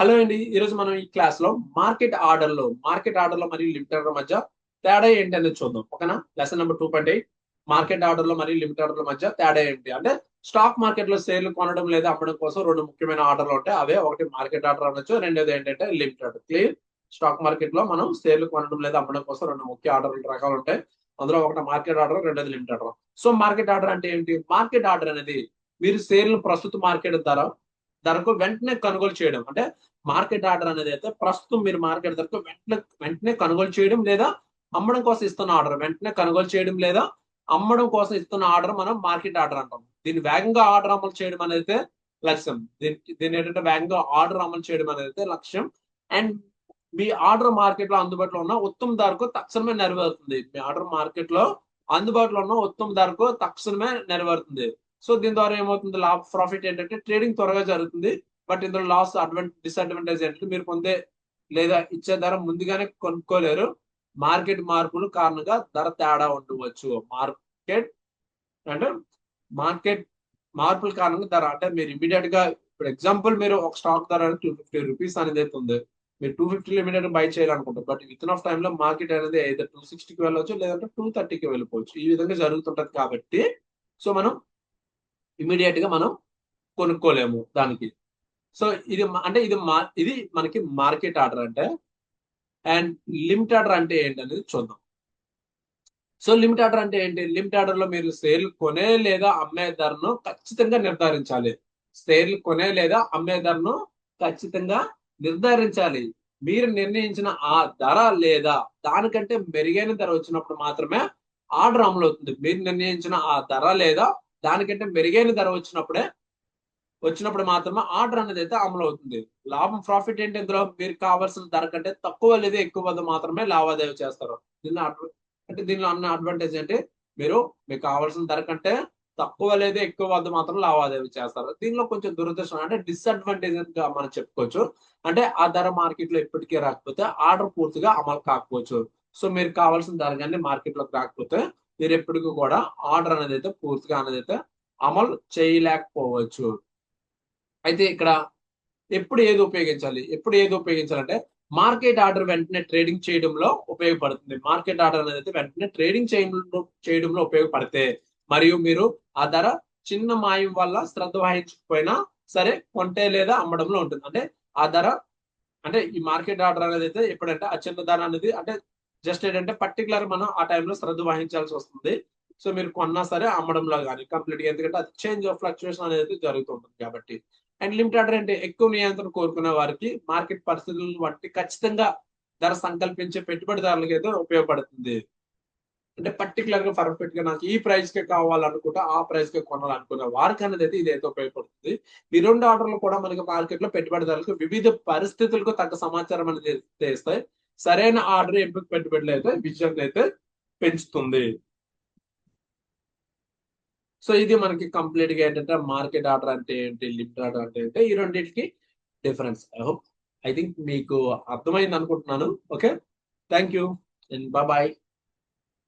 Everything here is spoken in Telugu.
హలో అండి. ఈరోజు మనం ఈ క్లాస్ లో మార్కెట్ ఆర్డర్ లో మరియు లిమిట్ ఆర్డర్ మధ్య తేడా ఏంటి అనేది చూద్దాం. ఓకేనా? లెసన్ నెంబర్ 2.8 మార్కెట్ ఆర్డర్ లో మరియు లిమిట్ ఆర్డర్ మధ్య తేడా ఏంటి అంటే, స్టాక్ మార్కెట్ లో షేర్లు కొనడం లేదా అమ్మడం కోసం రెండు ముఖ్యమైన ఆర్డర్లు ఉంటాయి. అవే ఒకటి మార్కెట్ ఆర్డర్ అనొచ్చు, రెండోది ఏంటంటే limit order. Clear? Stock market లో మనం షేర్లు కొనడం లేదా అమ్మడం కోసం రెండు ముఖ్య ఆర్డర్లు రకాలు ఉంటాయి. అందులో ఒకటి మార్కెట్ ఆర్డర్, రెండోది limit order. So market order అంటే ఏంటి? మార్కెట్ ఆర్డర్ అనేది మీరు షేర్లు ప్రస్తుత మార్కెట్ ధరకు వెంటనే కొనుగోలు చేయడం. అంటే మార్కెట్ ఆర్డర్ అనేది అయితే ప్రస్తుతం మీరు మార్కెట్ ధరకు వెంటనే కొనుగోలు చేయడం లేదా అమ్మడం కోసం ఇస్తున్న ఆర్డర్. వెంటనే కొనుగోలు చేయడం లేదా అమ్మడం కోసం ఇస్తున్న ఆర్డర్ మనం మార్కెట్ ఆర్డర్ అంటాం. దీన్ని వేగంగా ఆర్డర్ అమలు చేయడం అనేది లక్ష్యం. దీన్ని ఏంటంటే వేగంగా ఆర్డర్ అమలు చేయడం అనేది లక్ష్యం. అండ్ మీ ఆర్డర్ మార్కెట్ లో అందుబాటులో ఉన్న ఉత్తమ ధరకు తక్షణమే నెరవేరుతుంది. మీ ఆర్డర్ మార్కెట్ లో అందుబాటులో ఉన్న ఉత్తమ ధరకు తక్షణమే నెరవేరుతుంది. సో దీని ద్వారా ఏమవుతుంది? లాభ ప్రాఫిట్ ఏంటంటే ట్రేడింగ్ త్వరగా జరుగుతుంది. బట్ ఇందులో లాస్ డిసడ్వాంటేజ్ ఏంటంటే మీరు పొందే లేదా ఇచ్చే ధర ముందుగానే కొనుక్కోలేరు. మార్కెట్ మార్పులు కారణంగా ధర తేడా ఉండవచ్చు. అంటే మార్కెట్ మార్పుల కారణంగా ధర అంటే మీరు ఇమీడియట్ గా ఇప్పుడు ఎగ్జాంపుల్ మీరు ఒక స్టాక్ ధర ₹250 అనేది అయితే ఉంది. మీరు 250 ఇమీడియట్ బై చేయాలనుకుంటారు. But within of time లో మార్కెట్ అనేది అయితే 260కి వెళ్ళవచ్చు, లేదంటే 230కి వెళ్ళిపోవచ్చు. ఈ విధంగా జరుగుతుంటది కాబట్టి సో మనం ఇమీడియట్ గా మనం కొనుక్కోలేము దానికి. సో ఇది అంటే ఇది మనకి మార్కెట్ ఆర్డర్ అంటే. అండ్ లిమిట్ ఆర్డర్ అంటే ఏంటనేది చూద్దాం. సో లిమిట్ ఆర్డర్ అంటే ఏంటి? లిమిట్ ఆర్డర్ లో మీరు షేర్లు కొనే లేదా అమ్మే ధరను ఖచ్చితంగా నిర్ధారించాలి. షేర్లు కొనే లేదా అమ్మే ధరను ఖచ్చితంగా నిర్ధారించాలి. మీరు నిర్ణయించిన ఆ ధర లేదా దానికంటే మెరుగైన ధర వచ్చినప్పుడు మాత్రమే ఆర్డర్ అమలు అవుతుంది. మీరు నిర్ణయించిన ఆ ధర లేదా దానికంటే మెరుగైన ధర వచ్చినప్పుడు మాత్రమే ఆర్డర్ అనేది అయితే అమలు అవుతుంది. లాభం ప్రాఫిట్ ఏంటి? ఇందులో మీరు కావాల్సిన ధర కంటే తక్కువ లేదా ఎక్కువ వద్ద మాత్రమే లావాదేవీ చేస్తారు. దీనిలో అన్న అడ్వాంటేజ్ ఏంటి? మీకు కావాల్సిన ధర కంటే తక్కువ లేదా ఎక్కువ వద్ద మాత్రం లావాదేవీ చేస్తారు. దీనిలో కొంచెం దురదృష్టం అంటే డిసడ్వాంటేజ్ గా మనం చెప్పుకోవచ్చు. అంటే ఆ ధర మార్కెట్ లో ఎప్పటికీ రాకపోతే ఆర్డర్ పూర్తిగా అమలు కాకపోవచ్చు. సో మీరు కావాల్సిన ధర కానీ మార్కెట్ లోకి రాకపోతే మీరు ఎప్పటికీ కూడా ఆర్డర్ అనేది అయితే పూర్తిగా అనేది అయితే అమలు చేయలేకపోవచ్చు. అయితే ఇక్కడ ఎప్పుడు ఏది ఉపయోగించాలంటే మార్కెట్ ఆర్డర్ వెంటనే ట్రేడింగ్ చేయడంలో ఉపయోగపడుతుంది. మార్కెట్ ఆర్డర్ అనేది వెంటనే ట్రేడింగ్ చేయడంలో ఉపయోగపడితే, మరియు మీరు ఆ ధర చిన్న మాయం వల్ల శ్రద్ధ వహించకపోయినా సరే కొంటే లేదా అమ్మడంలో ఉంటుంది. అంటే ఆ ధర అంటే ఈ మార్కెట్ ఆర్డర్ అనేది అయితే ఎప్పుడంటే ఆ చిన్న ధర అనేది అంటే జస్ట్ ఏంటంటే పర్టికులర్ మనం ఆ టైంలో శ్రద్ధ వహించాల్సి వస్తుంది. సో మీరు కొన్నా సరే అమ్మడంలో కానీ కంప్లీట్ గా, ఎందుకంటే అది చేంజ్ ఆఫ్ ఫ్లక్చుయేషన్ అనేది జరుగుతుంటుంది కాబట్టి. అండ్ లిమిట్ ఆర్డర్ అంటే ఎక్కువ నియంత్రణ కోరుకునే వారికి మార్కెట్ పరిస్థితులను బట్టి ఖచ్చితంగా ధర సంకల్పించే పెట్టుబడిదారులకు అయితే ఉపయోగపడుతుంది. అంటే పర్టికులర్ గా పర్ఫెక్ట్ గా నాకు ఈ ప్రైస్ కే కావాలనుకుంటా ఆ ప్రైస్ కే కొనాలనుకునే వారికి అనేది అయితే ఇదైతే ఉపయోగపడుతుంది. ఈ రెండు ఆర్డర్లు కూడా మనకి మార్కెట్ లో పెట్టుబడిదారులకు వివిధ పరిస్థితులకు తగ్గ సమాచారం అనేది తెస్తాయి. సరైన ఆర్డర్ ఎంపిక పెట్టుబడులు అయితే విజయాన్ని అయితే పెంచుతుంది. సో ఇది మనకి కంప్లీట్ గా ఏంటంటే మార్కెట్ ఆర్డర్ అంటే ఏంటి, లిమిట్ ఆర్డర్ అంటే ఏంటి, ఈ రెండింటికి డిఫరెన్స్. ఐ థింక్ మీకు అర్థమైంది అనుకుంటున్నాను. Okay, thank you and bye.